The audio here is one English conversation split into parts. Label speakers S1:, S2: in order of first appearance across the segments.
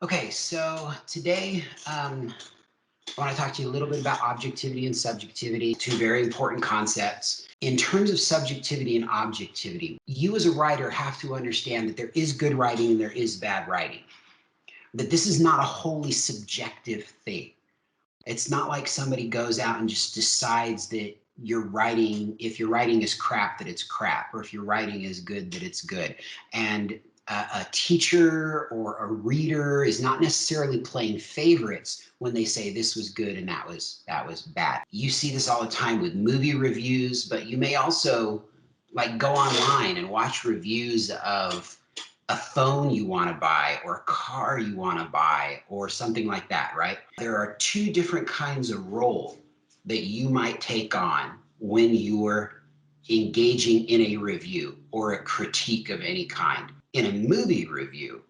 S1: Okay, so today I want to talk to you a little bit about objectivity and subjectivity, two very important concepts. In terms of subjectivity and objectivity, you as a writer have to understand that there is good writing and there is bad writing, that this is not a wholly subjective thing. It's not like somebody goes out and just decides that your writing, if your writing is crap, that it's crap, or if your writing is good, that it's good. And a teacher or a reader is not necessarily playing favorites when they say this was good and that was bad. You see this all the time with movie reviews, but you may also like go online and watch reviews of a phone you want to buy or a car you want to buy or something like that, right? There are two different kinds of role that you might take on when you're engaging in a review or a critique of any kind. In a movie review,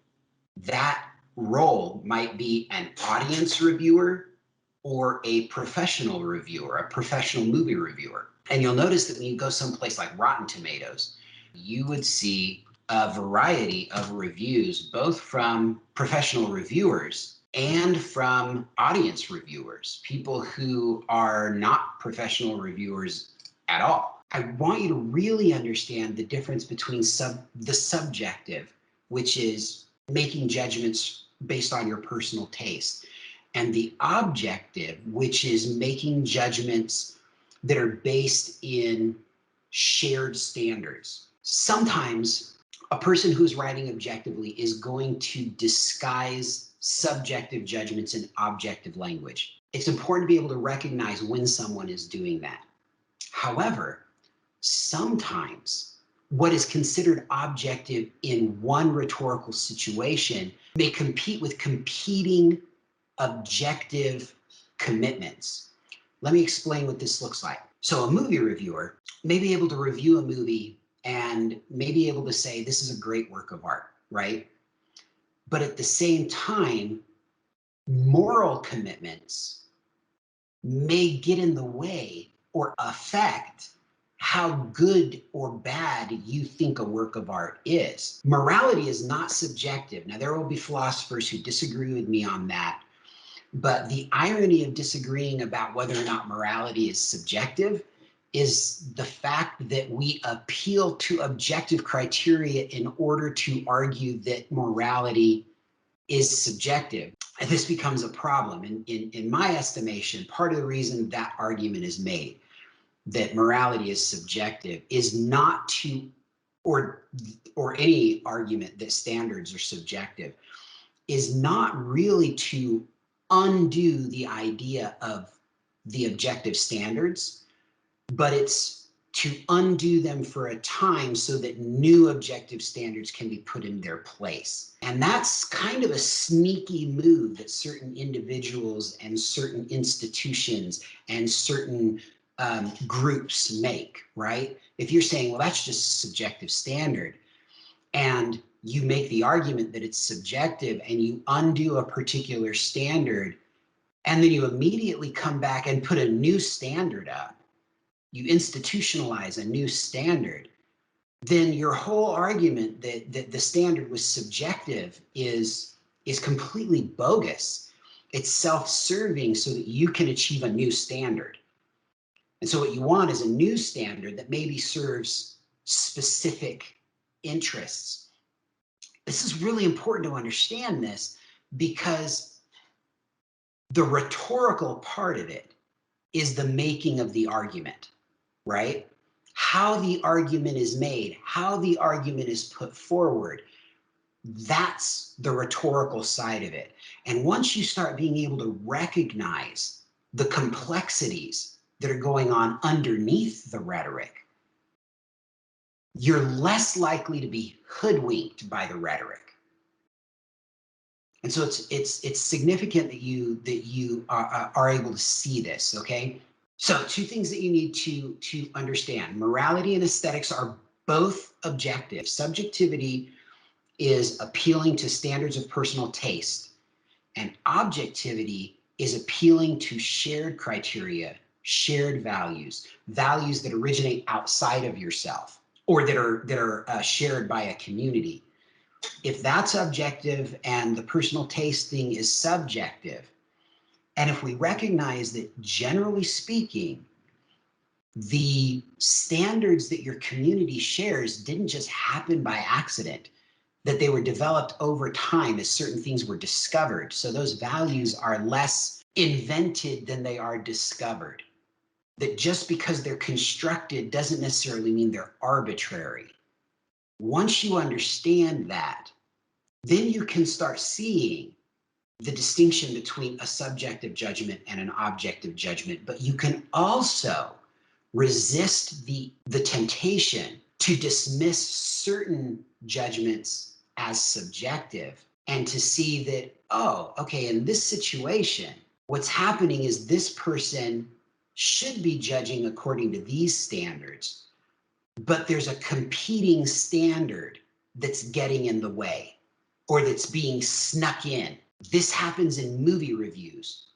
S1: that role might be an audience reviewer or a professional reviewer, a professional movie reviewer. And you'll notice that when you go someplace like Rotten Tomatoes, you would see a variety of reviews, both from professional reviewers and from audience reviewers, people who are not professional reviewers at all. I want you to really understand the difference between the subjective, which is making judgments based on your personal taste, and the objective, which is making judgments that are based in shared standards. Sometimes a person who's writing objectively is going to disguise subjective judgments in objective language. It's important to be able to recognize when someone is doing that. However, sometimes what is considered objective in one rhetorical situation may compete with competing objective commitments. Let me explain what this looks like. So a movie reviewer may be able to review a movie and may be able to say, this is a great work of art, right? But at the same time, moral commitments may get in the way or affect how good or bad you think a work of art is. Morality is not subjective. Now, there will be philosophers who disagree with me on that. But the irony of disagreeing about whether or not morality is subjective is the fact that we appeal to objective criteria in order to argue that morality is subjective. And this becomes a problem. In my estimation, part of the reason that argument is made, that morality is subjective, is not to, or any argument that standards are subjective, is not really to undo the idea of the objective standards, but it's to undo them for a time so that new objective standards can be put in their place. And that's kind of a sneaky move that certain individuals and certain institutions and certain groups make, right? If you're saying, well, that's just a subjective standard, and you make the argument that it's subjective and you undo a particular standard, and then you immediately come back and put a new standard up, you institutionalize a new standard, then your whole argument that the standard was subjective is completely bogus. It's self-serving so that you can achieve a new standard. And so what you want is a new standard that maybe serves specific interests. This is really important to understand this, because the rhetorical part of it is the making of the argument, right? How the argument is made, how the argument is put forward, that's the rhetorical side of it. And once you start being able to recognize the complexities that are going on underneath the rhetoric, you're less likely to be hoodwinked by the rhetoric. And so it's significant that you are able to see this, okay? So two things that you need to understand. Morality and aesthetics are both objective. Subjectivity is appealing to standards of personal taste, and objectivity is appealing to shared criteria, shared values, values that originate outside of yourself or that are shared by a community. If that's objective and the personal taste thing is subjective, and if we recognize that generally speaking, the standards that your community shares didn't just happen by accident, that they were developed over time as certain things were discovered. So those values are less invented than they are discovered. That just because they're constructed doesn't necessarily mean they're arbitrary. Once you understand that, then you can start seeing the distinction between a subjective judgment and an objective judgment, but you can also resist the temptation to dismiss certain judgments as subjective and to see that, oh, okay, in this situation, what's happening is this person should be judging according to these standards, but there's a competing standard that's getting in the way or that's being snuck in. This happens in movie reviews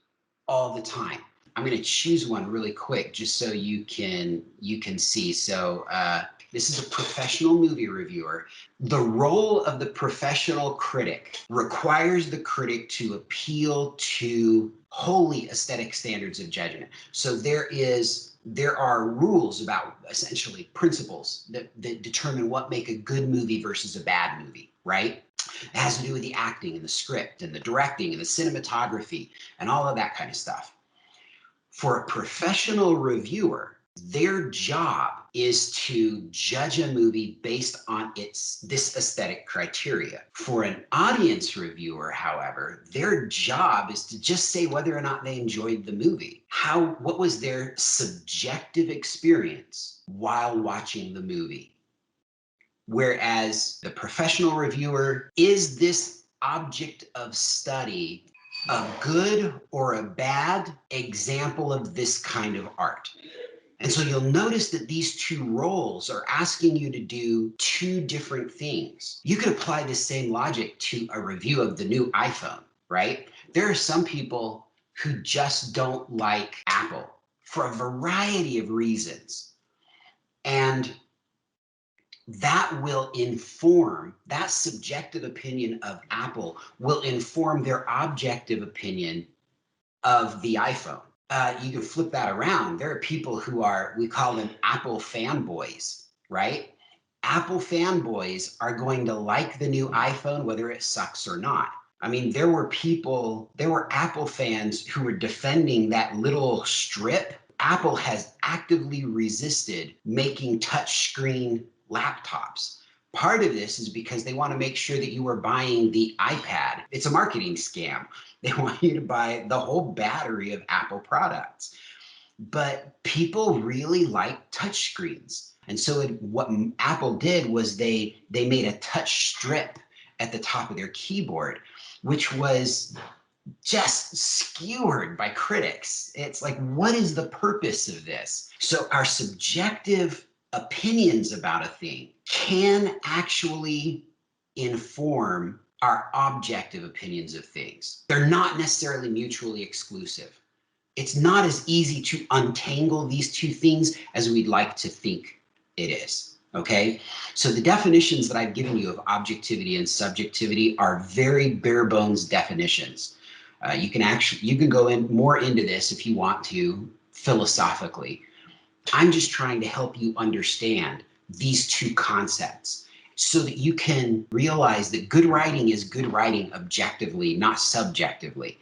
S1: all the time. I'm going to choose one really quick just so you can see. So this is a professional movie reviewer. The role of the professional critic requires the critic to appeal to wholly aesthetic standards of judgment. So there are rules about, essentially principles that determine what make a good movie versus a bad movie, right? It has to do with the acting and the script and the directing and the cinematography and all of that kind of stuff. For a professional reviewer, their job is to judge a movie based on this aesthetic criteria. For an audience reviewer, however, their job is to just say whether or not they enjoyed the movie. What was their subjective experience while watching the movie? Whereas the professional reviewer, is this object of study a good or a bad example of this kind of art? And so you'll notice that these two roles are asking you to do two different things. You could apply the same logic to a review of the new iPhone, right? There are some people who just don't like Apple for a variety of reasons. And that will inform, that subjective opinion of Apple will inform their objective opinion of the iPhone. You can flip that around. There are people who are, we call them Apple fanboys, right? Apple fanboys are going to like the new iPhone, whether it sucks or not. I mean, there were Apple fans who were defending that little strip. Apple has actively resisted making touchscreen laptops. Part of this is because they want to make sure that you are buying the iPad. It's a marketing scam. They want you to buy the whole battery of Apple products. But people really like touchscreens. And so what Apple did was they made a touch strip at the top of their keyboard, which was just skewered by critics. It's like, what is the purpose of this? So our subjective opinions about a thing can actually inform our objective opinions of things. They're not necessarily mutually exclusive. It's not as easy to untangle these two things as we'd like to think it is. Okay, so the definitions that I've given you of objectivity and subjectivity are very bare bones definitions. You can go in more into this if you want to philosophically. I'm just trying to help you understand these two concepts so that you can realize that good writing is good writing objectively, not subjectively.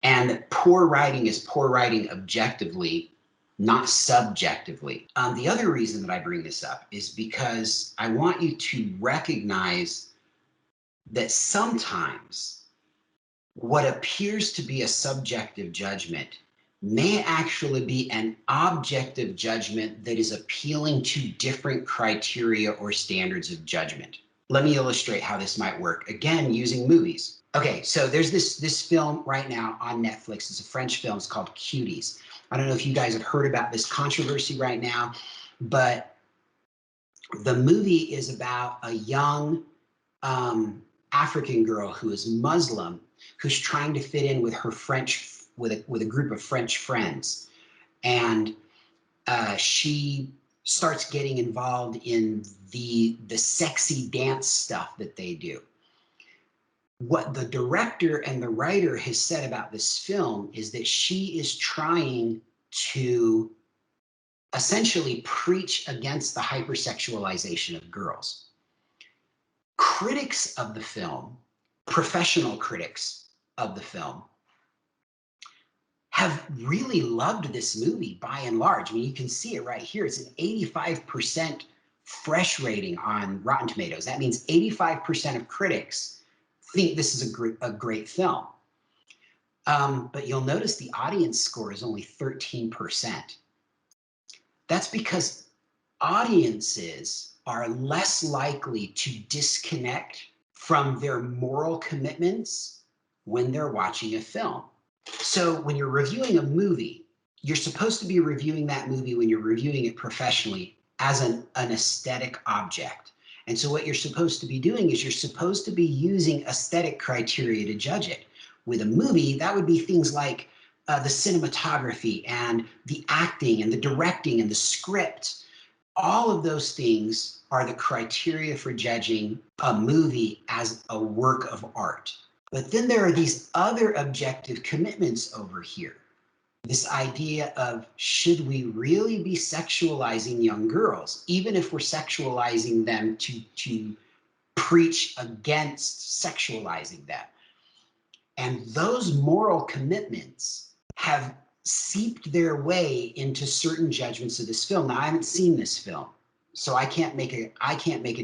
S1: And that poor writing is poor writing objectively, not subjectively. The other reason that I bring this up is because I want you to recognize that sometimes what appears to be a subjective judgment may actually be an objective judgment that is appealing to different criteria or standards of judgment. Let me illustrate how this might work, again, using movies. Okay, so there's this film right now on Netflix. It's a French film. It's called Cuties. I don't know if you guys have heard about this controversy right now, but the movie is about a young African girl who is Muslim, who's trying to fit in with her with a group of French friends, and she starts getting involved in the sexy dance stuff that they do. What the director and the writer has said about this film is that she is trying to essentially preach against the hypersexualization of girls. Critics of the film, professional critics of the film, have really loved this movie by and large. I mean, you can see it right here. It's an 85% fresh rating on Rotten Tomatoes. That means 85% of critics think this is a great film. But you'll notice the audience score is only 13%. That's because audiences are less likely to disconnect from their moral commitments when they're watching a film. So when you're reviewing a movie, you're supposed to be reviewing that movie when you're reviewing it professionally as an aesthetic object. And so what you're supposed to be doing is you're supposed to be using aesthetic criteria to judge it. With a movie, that would be things like the cinematography and the acting and the directing and the script. All of those things are the criteria for judging a movie as a work of art. But then there are these other objective commitments over here. This idea of, should we really be sexualizing young girls, even if we're sexualizing them to preach against sexualizing them? And those moral commitments have seeped their way into certain judgments of this film. Now, I haven't seen this film, so I can't make a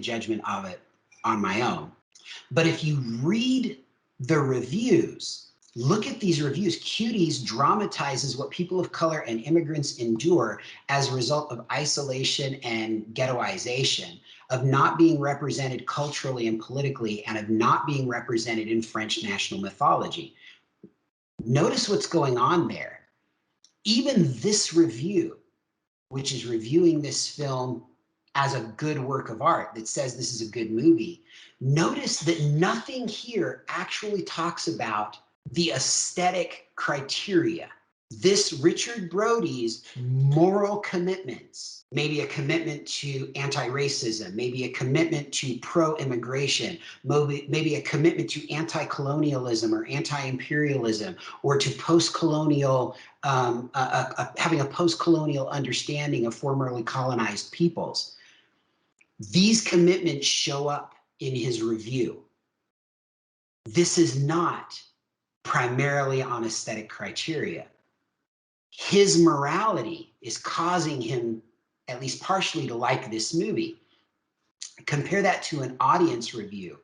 S1: judgment of it on my own. But if you read the reviews, look at these reviews. Cuties dramatizes what people of color and immigrants endure as a result of isolation and ghettoization, of not being represented culturally and politically, and of not being represented in French national mythology. Notice what's going on there. Even this review, which is reviewing this film as a good work of art, that says this is a good movie, notice that nothing here actually talks about the aesthetic criteria. This Richard Brody's moral commitments, maybe a commitment to anti-racism, maybe a commitment to pro-immigration, maybe a commitment to anti-colonialism or anti-imperialism, or to post-colonial, having a post-colonial understanding of formerly colonized peoples. These commitments show up in his review. This is not primarily on aesthetic criteria. His morality is causing him, at least partially, to like this movie. Compare that to an audience review.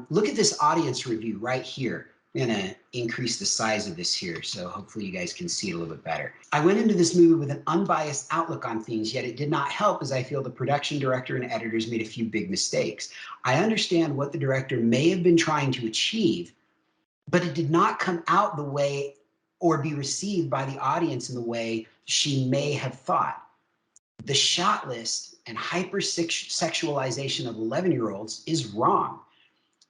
S1: Look at this audience review right here. I'm gonna increase the size of this here, so hopefully you guys can see it a little bit better. I went into this movie with an unbiased outlook on things, yet it did not help, as I feel the production director and editors made a few big mistakes. I understand what the director may have been trying to achieve, but it did not come out the way or be received by the audience in the way she may have thought. The shot list and hypersexualization of 11-year-olds is wrong.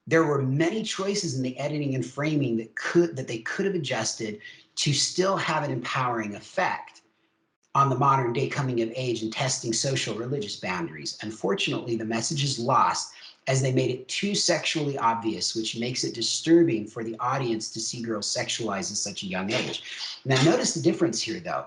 S1: There were many choices in the editing and framing that they could have adjusted to still have an empowering effect on the modern day coming of age and testing social religious boundaries. Unfortunately, the message is lost as they made it too sexually obvious, which makes it disturbing for the audience to see girls sexualized at such a young age. Now, notice the difference here, though.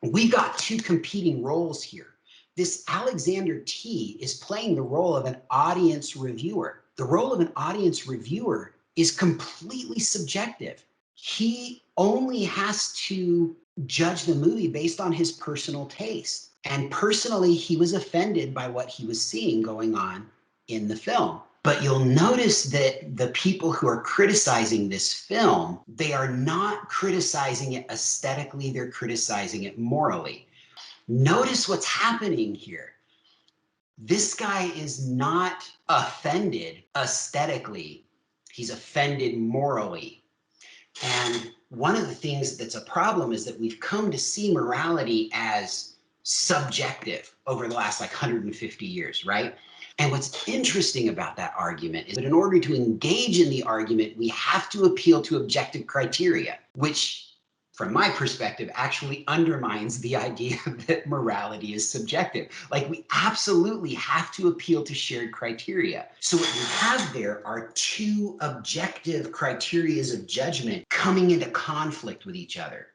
S1: We've got two competing roles here. This Alexander T is playing the role of an audience reviewer. The role of an audience reviewer is completely subjective. He only has to judge the movie based on his personal taste. And personally, he was offended by what he was seeing going on in the film. But you'll notice that the people who are criticizing this film, they are not criticizing it aesthetically, they're criticizing it morally. Notice what's happening here. This guy is not offended aesthetically, he's offended morally. And one of the things that's a problem is that we've come to see morality as subjective over the last 150 years, right? And what's interesting about that argument is that in order to engage in the argument, we have to appeal to objective criteria, which from my perspective, actually undermines the idea that morality is subjective. Like, we absolutely have to appeal to shared criteria. So what you have there are two objective criterias of judgment coming into conflict with each other.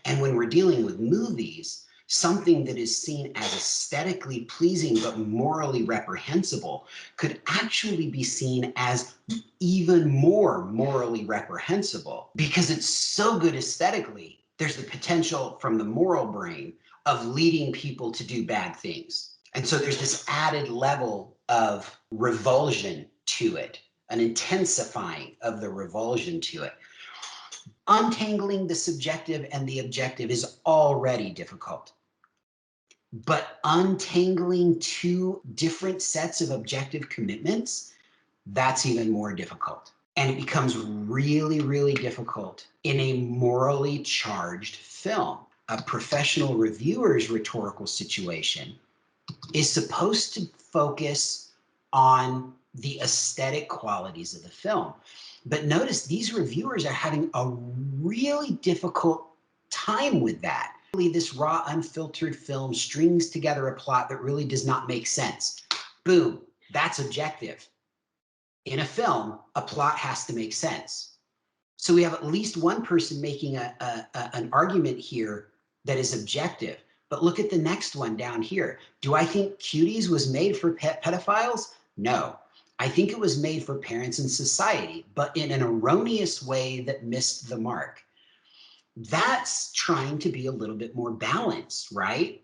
S1: And when we're dealing with movies, something that is seen as aesthetically pleasing but morally reprehensible could actually be seen as even more morally reprehensible because it's so good aesthetically. There's the potential from the moral brain of leading people to do bad things. And so there's this added level of revulsion to it, an intensifying of the revulsion to it. Untangling the subjective and the objective is already difficult. But untangling two different sets of objective commitments, that's even more difficult. And it becomes really, really difficult in a morally charged film. A professional reviewer's rhetorical situation is supposed to focus on the aesthetic qualities of the film. But notice these reviewers are having a really difficult time with that. This raw, unfiltered film strings together a plot that really does not make sense. Boom, that's objective. In a film, a plot has to make sense. So we have at least one person making an argument here that is objective. But look at the next one down here. Do I think Cuties was made for pedophiles? No. I think it was made for parents and society, but in an erroneous way that missed the mark. That's trying to be a little bit more balanced, right?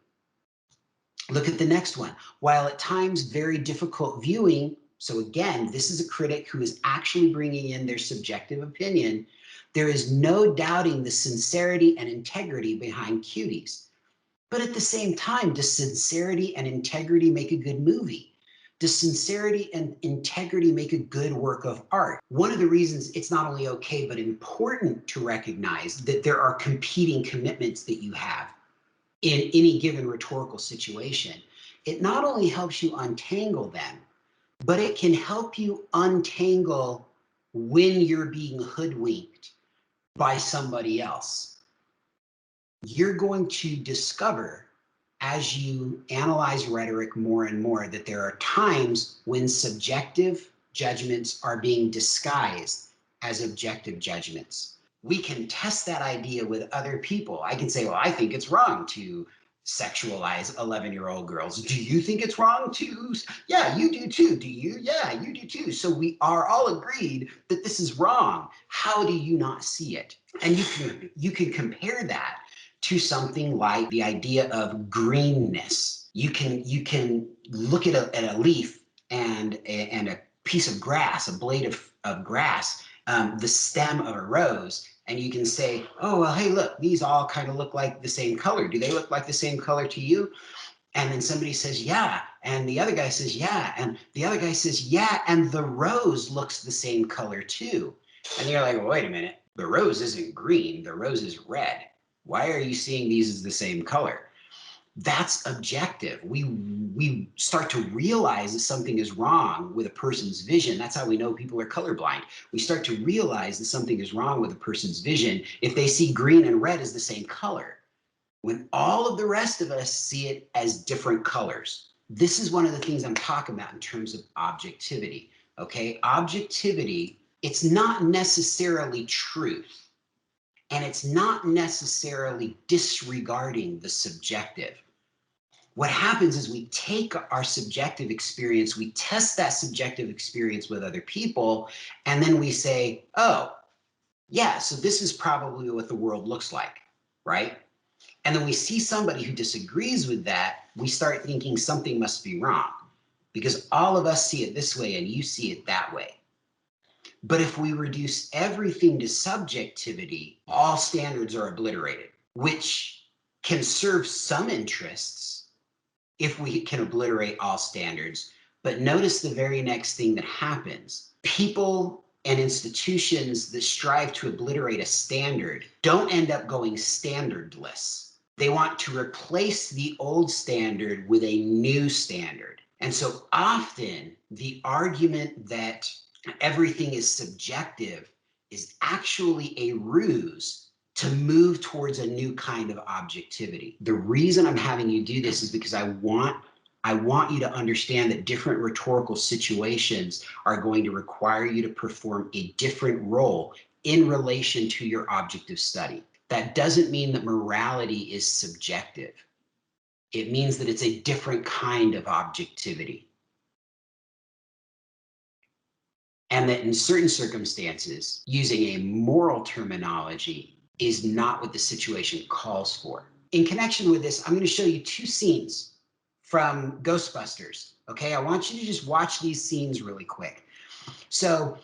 S1: Look at the next one. While at times very difficult viewing, so again, this is a critic who is actually bringing in their subjective opinion, there is no doubting the sincerity and integrity behind Cuties. But at the same time, does sincerity and integrity make a good movie? Does sincerity and integrity make a good work of art? One of the reasons it's not only okay, but important to recognize that there are competing commitments that you have in any given rhetorical situation. It not only helps you untangle them, but it can help you untangle when you're being hoodwinked by somebody else. You're going to discover as you analyze rhetoric more and more that there are times when subjective judgments are being disguised as objective judgments. We can test that idea with other people. I can say, well, I think it's wrong to sexualize 11-year-old girls. Do you think it's wrong to? Yeah, you do too. Do you? Yeah, you do too. So we are all agreed that this is wrong. How do you not see it? And you can compare that to something like the idea of greenness. You can look at a leaf and a piece of grass, a blade of grass, the stem of a rose, and you can say, oh, well, hey, look, these all kind of look like the same color. Do they look like the same color to you? And then somebody says, yeah. And the other guy says, yeah. And the other guy says, yeah. And the rose looks the same color too. And you're like, well, wait a minute. The rose isn't green. The rose is red. Why are you seeing these as the same color? That's objective. We start to realize that something is wrong with a person's vision. That's how we know people are colorblind. We start to realize that something is wrong with a person's vision if they see green and red as the same color, when all of the rest of us see it as different colors. This is one of the things I'm talking about in terms of objectivity, okay? Objectivity, it's not necessarily truth. And it's not necessarily disregarding the subjective. What happens is we take our subjective experience, we test that subjective experience with other people, and then we say, oh, yeah, so this is probably what the world looks like, right? And then we see somebody who disagrees with that, we start thinking something must be wrong because all of us see it this way and you see it that way. But if we reduce everything to subjectivity, all standards are obliterated, which can serve some interests if we can obliterate all standards. But notice the very next thing that happens. People and institutions that strive to obliterate a standard don't end up going standardless. They want to replace the old standard with a new standard. And so often the argument that everything is subjective is actually a ruse to move towards a new kind of objectivity. The reason I'm having you do this is because I want you to understand that different rhetorical situations are going to require you to perform a different role in relation to your object of study. That doesn't mean that morality is subjective. It means that it's a different kind of objectivity. And that in certain circumstances, using a moral terminology is not what the situation calls for. In connection with this, I'm going to show you two scenes from Ghostbusters. Okay, I want you to just watch these scenes really quick. So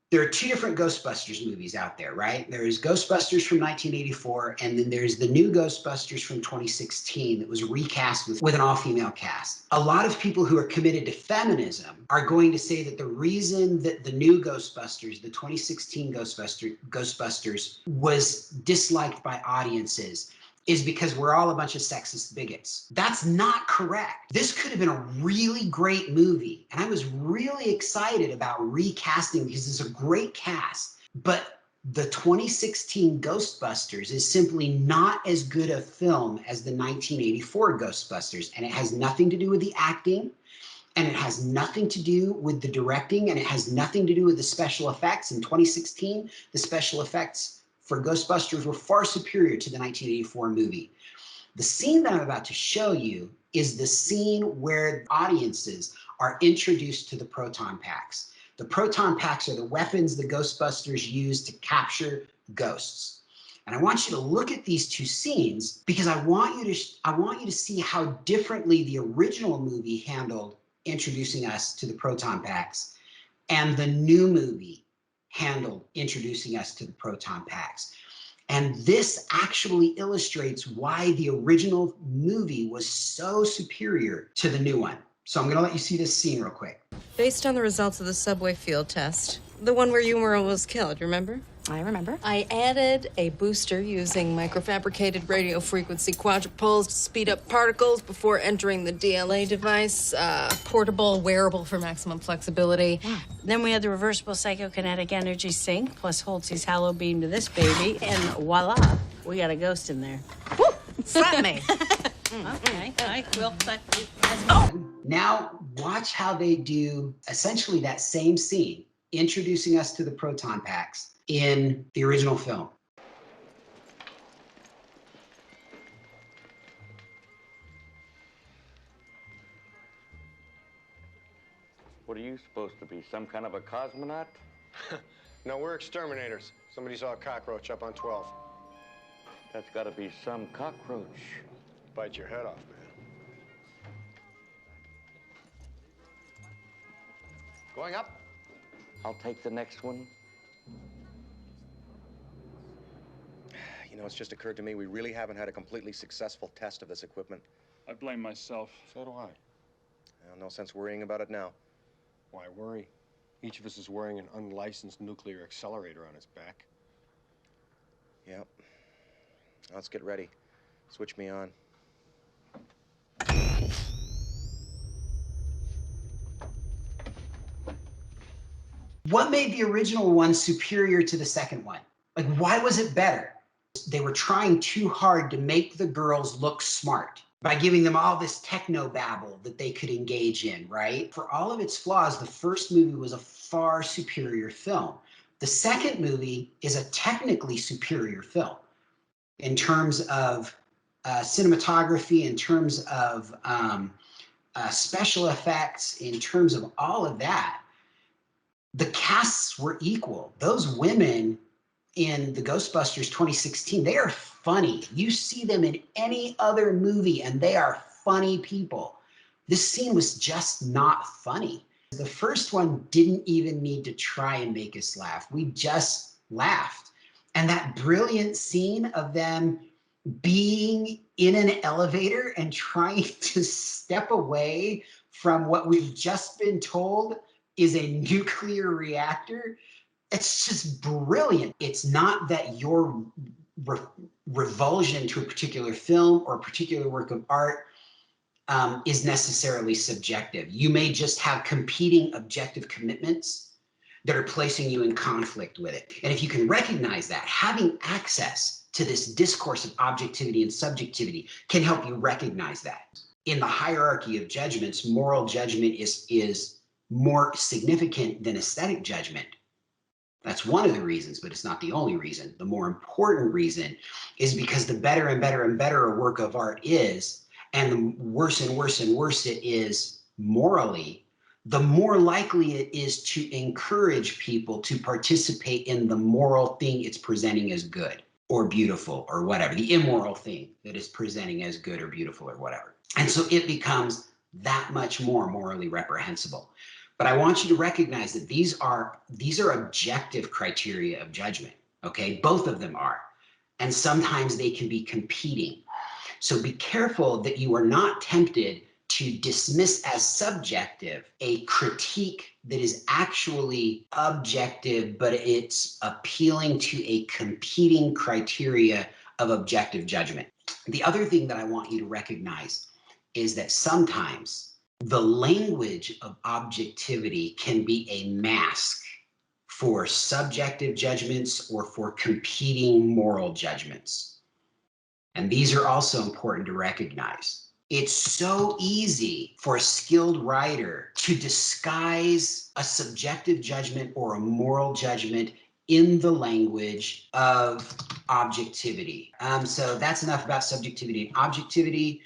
S1: there are two different Ghostbusters movies out there, right? There is Ghostbusters from 1984, and then there's the new Ghostbusters from 2016 that was recast with an all-female cast. A lot of people who are committed to feminism are going to say that the reason that the new Ghostbusters, the 2016 Ghostbusters, was disliked by audiences is because we're all a bunch of sexist bigots. That's not correct. This could have been a really great movie, and I was really excited about recasting because it's a great cast, but the 2016 Ghostbusters is simply not as good a film as the 1984 Ghostbusters, and it has nothing to do with the acting, and it has nothing to do with the directing, and it has nothing to do with the special effects. In 2016, the special effects for Ghostbusters were far superior to the 1984 movie. The scene that I'm about to show you is the scene where audiences are introduced to the proton packs. The proton packs are the weapons the Ghostbusters use to capture ghosts. And I want you to look at these two scenes because I want you to see how differently the original movie handled introducing us to the proton packs and the new movie handled introducing us to the proton packs. And this actually illustrates why the original movie was so superior to the new one. So I'm gonna let you see this scene real quick.
S2: Based on the results of the subway field test, the one where Umar was killed, remember?
S3: I remember.
S2: I added a booster using microfabricated radio frequency quadrupoles to speed up particles before entering the DLA device. Portable, wearable for maximum flexibility.
S3: Wow. Then we had the reversible psychokinetic energy sync, plus Holtzy's halo beam to this baby, and voila, we got a ghost in there. Woo! Slap me. Okay, I will.
S1: Now watch how they do essentially that same scene, introducing us to the proton packs in the original film.
S4: What are you supposed to be, some kind of a cosmonaut?
S5: No, we're exterminators. Somebody saw a cockroach up on 12.
S4: That's got to be some cockroach.
S5: Bite your head off, man. Going up?
S4: I'll take the next one.
S5: You know, it's just occurred to me we really haven't had a completely successful test of this equipment.
S6: I blame myself.
S5: So do I. Well, no sense worrying about it now. Why worry? Each of us is wearing an unlicensed nuclear accelerator on his back. Yep. Let's get ready. Switch me on.
S1: What made the original one superior to the second one? Like, why was it better? They were trying too hard to make the girls look smart by giving them all this techno babble that they could engage in, right? For all of its flaws, the first movie was a far superior film. The second movie is a technically superior film in terms of cinematography, in terms of special effects, in terms of all of that. The casts were equal. Those women in the Ghostbusters 2016, they are funny. You see them in any other movie and they are funny people. This scene was just not funny. The first one didn't even need to try and make us laugh. We just laughed. And that brilliant scene of them being in an elevator and trying to step away from what we've just been told is a nuclear reactor. It's just brilliant. It's not that your revulsion to a particular film or a particular work of art is necessarily subjective. You may just have competing objective commitments that are placing you in conflict with it. And if you can recognize that, having access to this discourse of objectivity and subjectivity can help you recognize that. In the hierarchy of judgments, moral judgment is more significant than aesthetic judgment. That's one of the reasons, but it's not the only reason. The more important reason is because the better and better and better a work of art is, and the worse and worse and worse it is morally, the more likely it is to encourage people to participate in the moral thing it's presenting as good or beautiful or whatever, the immoral thing that is presenting as good or beautiful or whatever. And so it becomes that much more morally reprehensible. But I want you to recognize that these are objective criteria of judgment, okay? Both of them are. And sometimes they can be competing. So be careful that you are not tempted to dismiss as subjective a critique that is actually objective, but it's appealing to a competing criteria of objective judgment. The other thing that I want you to recognize is that sometimes the language of objectivity can be a mask for subjective judgments or for competing moral judgments. And these are also important to recognize. It's so easy for a skilled writer to disguise a subjective judgment or a moral judgment in the language of objectivity. So that's enough about subjectivity and objectivity.